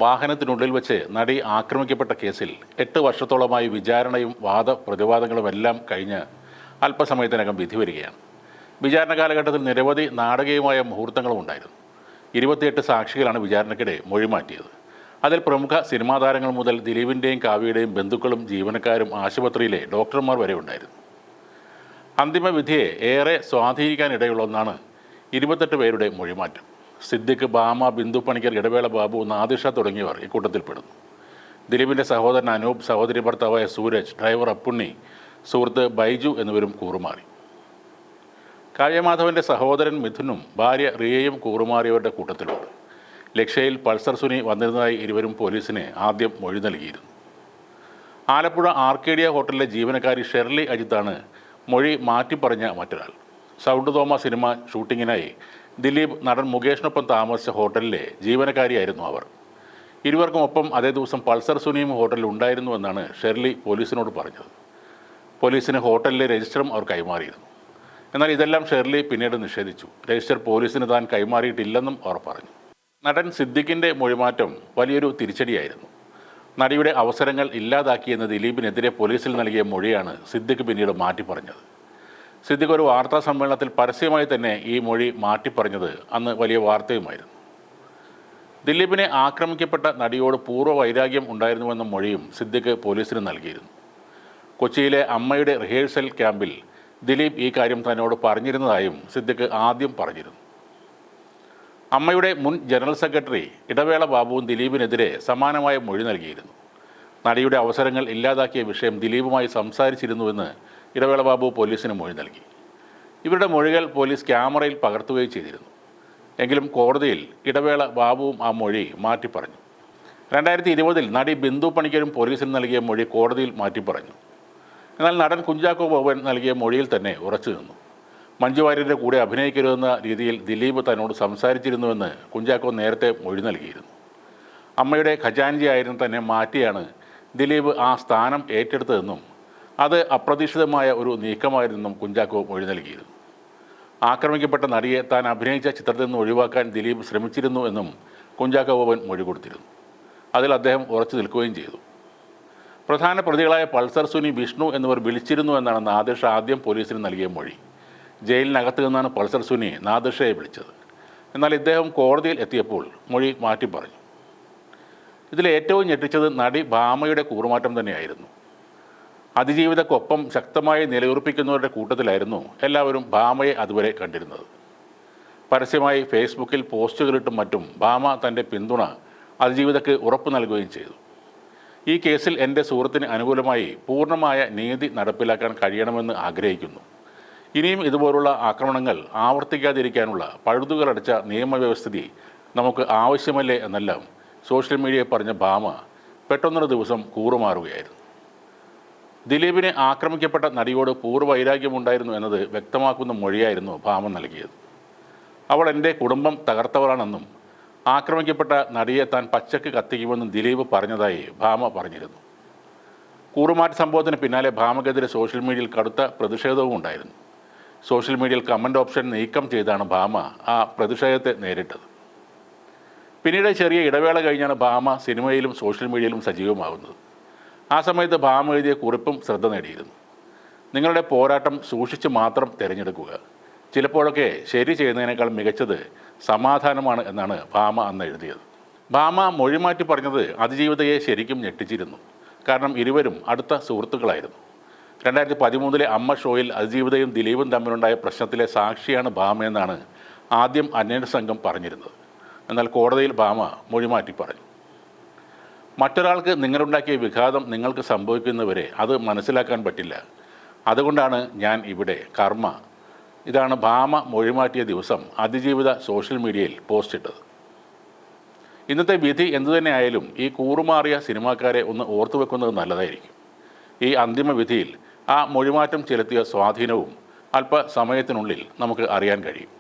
വാഹനത്തിനുള്ളിൽ വെച്ച് നടി ആക്രമിക്കപ്പെട്ട കേസിൽ 8 വർഷത്തോളമായി വിചാരണയും വാദപ്രതിവാദങ്ങളുമെല്ലാം കഴിഞ്ഞ് അല്പസമയത്തിനകം വിധി വരികയാണ്. വിചാരണ കാലഘട്ടത്തിൽ നിരവധി നാടകീയമായ മുഹൂർത്തങ്ങളും ഉണ്ടായിരുന്നു. 28 സാക്ഷികളാണ് വിചാരണയ്ക്കിടെ മൊഴിമാറ്റിയത്. അതിൽ പ്രമുഖ സിനിമാ താരങ്ങൾ മുതൽ ദിലീപിൻ്റെയും കാവ്യയുടെയും ബന്ധുക്കളും ജീവനക്കാരും ആശുപത്രിയിലെ ഡോക്ടർമാർ വരെ ഉണ്ടായിരുന്നു. അന്തിമ വിധിയെ ഏറെ സ്വാധീനിക്കാനിടയുള്ള ഒന്നാണ് 28 പേരുടെ മൊഴിമാറ്റം. സിദ്ദിഖ്, ഭാമ, ബിന്ദു പണിക്കർ, ഇടവേള ബാബു, നാദിഷ തുടങ്ങിയവർ ഇക്കൂട്ടത്തിൽപ്പെടുന്നു. ദിലീപിൻ്റെ സഹോദരൻ അനൂപ്, സഹോദരി ഭർത്താവായ സൂരജ്, ഡ്രൈവർ അപ്പുണ്ണി, സുഹൃത്ത് ബൈജു എന്നിവരും കൂറുമാറി. കാവ്യമാധവൻ്റെ സഹോദരൻ മിഥുനും ഭാര്യ റിയയും കൂറുമാറിയവരുടെ കൂട്ടത്തിലുണ്ട്. ലക്ഷ്യയിൽ പൾസർ സുനി വന്നിരുന്നതായി ഇരുവരും പോലീസിന് ആദ്യം മൊഴി നൽകിയിരുന്നു. ആലപ്പുഴ ആർക്കേഡിയ ഹോട്ടലിലെ ജീവനക്കാരി ഷെർലി അജിത്താണ് മൊഴി മാറ്റിപ്പറഞ്ഞ മറ്റൊരാൾ. സൗണ്ട് തോമ സിനിമ ഷൂട്ടിങ്ങിനായി ദിലീപ് നടൻ മുകേഷിനൊപ്പം താമസിച്ച ഹോട്ടലിലെ ജീവനക്കാരിയായിരുന്നു അവർ. ഇരുവർക്കുമൊപ്പം അതേ ദിവസം പൾസർ സുനിയും ഹോട്ടലിൽ ഉണ്ടായിരുന്നുവെന്നാണ് ഷെർലി പോലീസിനോട് പറഞ്ഞത്. പോലീസിന് ഹോട്ടലിലെ രജിസ്റ്ററും അവർ കൈമാറിയിരുന്നു. എന്നാൽ ഇതെല്ലാം ഷെർലി പിന്നീട് നിഷേധിച്ചു. രജിസ്റ്റർ പോലീസിന് താൻ കൈമാറിയിട്ടില്ലെന്നും അവർ പറഞ്ഞു. നടൻ സിദ്ദിഖിൻ്റെ മൊഴിമാറ്റം വലിയൊരു തിരിച്ചടിയായിരുന്നു. നടിയുടെ അവസരങ്ങൾ ഇല്ലാതാക്കിയെന്ന് ദിലീപിനെതിരെ പോലീസിൽ നൽകിയ മൊഴിയാണ് സിദ്ദിഖ് പിന്നീട് മാറ്റിപ്പറഞ്ഞത്. സിദ്ദിഖ് ഒരു വാർത്താ സമ്മേളനത്തിൽ പരസ്യമായി തന്നെ ഈ മൊഴി മാറ്റിപ്പറഞ്ഞത് അന്ന് വലിയ വാർത്തയുമായിരുന്നു. ദിലീപിനെ ആക്രമിക്കപ്പെട്ട നടിയോട് പൂർവ്വ വൈരാഗ്യം ഉണ്ടായിരുന്നുവെന്ന മൊഴിയും സിദ്ദിഖ് പോലീസിന് നൽകിയിരുന്നു. കൊച്ചിയിലെ അമ്മയുടെ റിഹേഴ്സൽ ക്യാമ്പിൽ ദിലീപ് ഈ കാര്യം തന്നോട് പറഞ്ഞിരുന്നതായും സിദ്ദിഖ് ആദ്യം പറഞ്ഞിരുന്നു. അമ്മയുടെ മുൻ ജനറൽ സെക്രട്ടറി ഇടവേള ബാബുവും ദിലീപിനെതിരെ സമാനമായ മൊഴി നൽകിയിരുന്നു. നടിയുടെ അവസരങ്ങൾ ഇല്ലാതാക്കിയ വിഷയം ദിലീപുമായി സംസാരിച്ചിരുന്നുവെന്ന് ഇടവേള ബാബു പോലീസിന് മൊഴി നൽകി. ഇവരുടെ മൊഴികൾ പോലീസ് ക്യാമറയിൽ പകർത്തുകയും ചെയ്തിരുന്നു. എങ്കിലും കോടതിയിൽ ഇടവേള ബാബുവും ആ മൊഴി മാറ്റിപ്പറഞ്ഞു. 2020 നടി ബിന്ദു പണിക്കരും പോലീസിന് നൽകിയ മൊഴി കോടതിയിൽ മാറ്റിപ്പറഞ്ഞു. എന്നാൽ നടൻ കുഞ്ചാക്കോ ബോബൻ നൽകിയ മൊഴിയിൽ തന്നെ ഉറച്ചു നിന്നു. മഞ്ജു വാര്യരുടെ കൂടെ അഭിനയിക്കരുതെന്ന രീതിയിൽ ദിലീപ് തന്നോട് സംസാരിച്ചിരുന്നുവെന്ന് കുഞ്ചാക്കോ നേരത്തെ മൊഴി നൽകിയിരുന്നു. അമ്മയുടെ ഖജാൻജിയായിരുന്നു തന്നെ മാറ്റിയാണ് ദിലീപ് ആ സ്ഥാനം ഏറ്റെടുത്തതെന്നും അത് അപ്രതീക്ഷിതമായ ഒരു നീക്കമായിരുന്നെന്നും കുഞ്ചാക്കോ മൊഴി നൽകിയിരുന്നു. ആക്രമിക്കപ്പെട്ട നടിയെ താൻ അഭിനയിച്ച ചിത്രത്തിൽ നിന്ന് ഒഴിവാക്കാൻ ദിലീപ് ശ്രമിച്ചിരുന്നു എന്നും കുഞ്ചാക്കോ ബോബൻ മൊഴി കൊടുത്തിരുന്നു. അതിൽ അദ്ദേഹം ഉറച്ചു നിൽക്കുകയും ചെയ്തു. പ്രധാന പ്രതികളായ പൾസർ സുനി, വിഷ്ണു എന്നിവർ വിളിച്ചിരുന്നു എന്നാണ് നാദിഷ ആദ്യം പോലീസിന് നൽകിയ മൊഴി. ജയിലിനകത്ത് നിന്നാണ് പൾസർ സുനി നാദിഷയെ വിളിച്ചത്. എന്നാൽ ഇദ്ദേഹം കോടതിയിൽ എത്തിയപ്പോൾ മൊഴി മാറ്റിപ്പറഞ്ഞു. ഇതിൽ ഏറ്റവും ഞെട്ടിച്ചത് നടി ഭാമയുടെ കൂറുമാറ്റം തന്നെയായിരുന്നു. അതിജീവിതക്കൊപ്പം ശക്തമായി നിലയുറപ്പിക്കുന്നവരുടെ കൂട്ടത്തിലായിരുന്നു എല്ലാവരും ഭാമയെ അതുവരെ കണ്ടിരുന്നത്. പരസ്യമായി ഫേസ്ബുക്കിൽ പോസ്റ്റുകളിട്ടും മറ്റും ഭാമ തൻ്റെ പിന്തുണ അതിജീവിതക്ക് ഉറപ്പു നൽകുകയും ചെയ്തു. ഈ കേസിൽ എൻ്റെ സുഹൃത്തിന് അനുകൂലമായി പൂർണ്ണമായ നീതി നടപ്പിലാക്കാൻ കഴിയണമെന്ന് ആഗ്രഹിക്കുന്നു. ഇനിയും ഇതുപോലുള്ള ആക്രമണങ്ങൾ ആവർത്തിക്കാതിരിക്കാനുള്ള പഴുതുകളടച്ച നിയമവ്യവസ്ഥിതി നമുക്ക് ആവശ്യമല്ലേ എന്നെല്ലാം സോഷ്യൽ മീഡിയയിൽ പറഞ്ഞ ഭാമ പെട്ടെന്നൊരു ദിവസം കൂറുമാറുകയായിരുന്നു. ദിലീപിനെ ആക്രമിക്കപ്പെട്ട നടിയോട് പൂർവ്വവൈരാഗ്യമുണ്ടായിരുന്നു എന്നത് വ്യക്തമാക്കുന്ന മൊഴിയായിരുന്നു ഭാമ നൽകിയത്. അവൾ എൻ്റെ കുടുംബം തകർത്തവളാണെന്നും ആക്രമിക്കപ്പെട്ട നടിയെ താൻ പച്ചക്ക് കത്തിക്കുമെന്നും ദിലീപ് പറഞ്ഞതായി ഭാമ പറഞ്ഞിരുന്നു. കൂറുമാറ്റ സംഭവത്തിന് പിന്നാലെ ഭാമയ്ക്കെതിരെ സോഷ്യൽ മീഡിയയിൽ കടുത്ത പ്രതിഷേധവും ഉണ്ടായിരുന്നു. സോഷ്യൽ മീഡിയയിൽ കമൻ്റ് ഓപ്ഷൻ നീക്കം ചെയ്താണ് ഭാമ ആ പ്രതിഷേധത്തെ നേരിട്ടത്. പിന്നീട് ചെറിയ ഇടവേള കഴിഞ്ഞാണ് ഭാമ സിനിമയിലും സോഷ്യൽ മീഡിയയിലും സജീവമാകുന്നത്. ആ സമയത്ത് ഭാമ എഴുതിയ കുറിപ്പും ശ്രദ്ധ നേടിയിരുന്നു. നിങ്ങളുടെ പോരാട്ടം സൂക്ഷിച്ച് മാത്രം തിരഞ്ഞെടുക്കുക. ചിലപ്പോഴൊക്കെ ശരി ചെയ്യുന്നതിനേക്കാൾ മികച്ചത് സമാധാനമാണ് എന്നാണ് ഭാമ അന്ന് എഴുതിയത്. ഭാമ മൊഴിമാറ്റി പറഞ്ഞത് അതിജീവിതയെ ശരിക്കും ഞെട്ടിച്ചിരുന്നു. കാരണം ഇരുവരും അടുത്ത സുഹൃത്തുക്കളായിരുന്നു. 2013 അമ്മ ഷോയിൽ അതിജീവിതയും ദിലീപും തമ്മിലുണ്ടായ പ്രശ്നത്തിലെ സാക്ഷിയാണ് ഭാമയെന്നാണ് ആദ്യം അന്വേഷണ സംഘം പറഞ്ഞിരുന്നത്. എന്നാൽ കോടതിയിൽ ഭാമ മൊഴിമാറ്റി പറഞ്ഞു. മറ്റൊരാൾക്ക് നിങ്ങളുണ്ടാക്കിയ വിഘാതം നിങ്ങൾക്ക് സംഭവിക്കുന്നവരെ അത് മനസ്സിലാക്കാൻ പറ്റില്ല. അതുകൊണ്ടാണ് ഞാൻ ഇവിടെ കർമ്മ. ഇതാണ് ഭാമ മൊഴിമാറ്റിയ ദിവസം അതിജീവിത സോഷ്യൽ മീഡിയയിൽ പോസ്റ്റ് ഇട്ടത്. ഇന്നത്തെ വിധി എന്തുതന്നെയായാലും ഈ കൂറുമാറിയ സിനിമാക്കാരെ ഒന്ന് ഓർത്തു വെക്കുന്നത് നല്ലതായിരിക്കും. ഈ അന്തിമ വിധിയിൽ ആ മൊഴിമാറ്റം ചെലുത്തിയ സ്വാധീനവും അല്പസമയത്തിനുള്ളിൽ നമുക്ക് അറിയാൻ കഴിയും.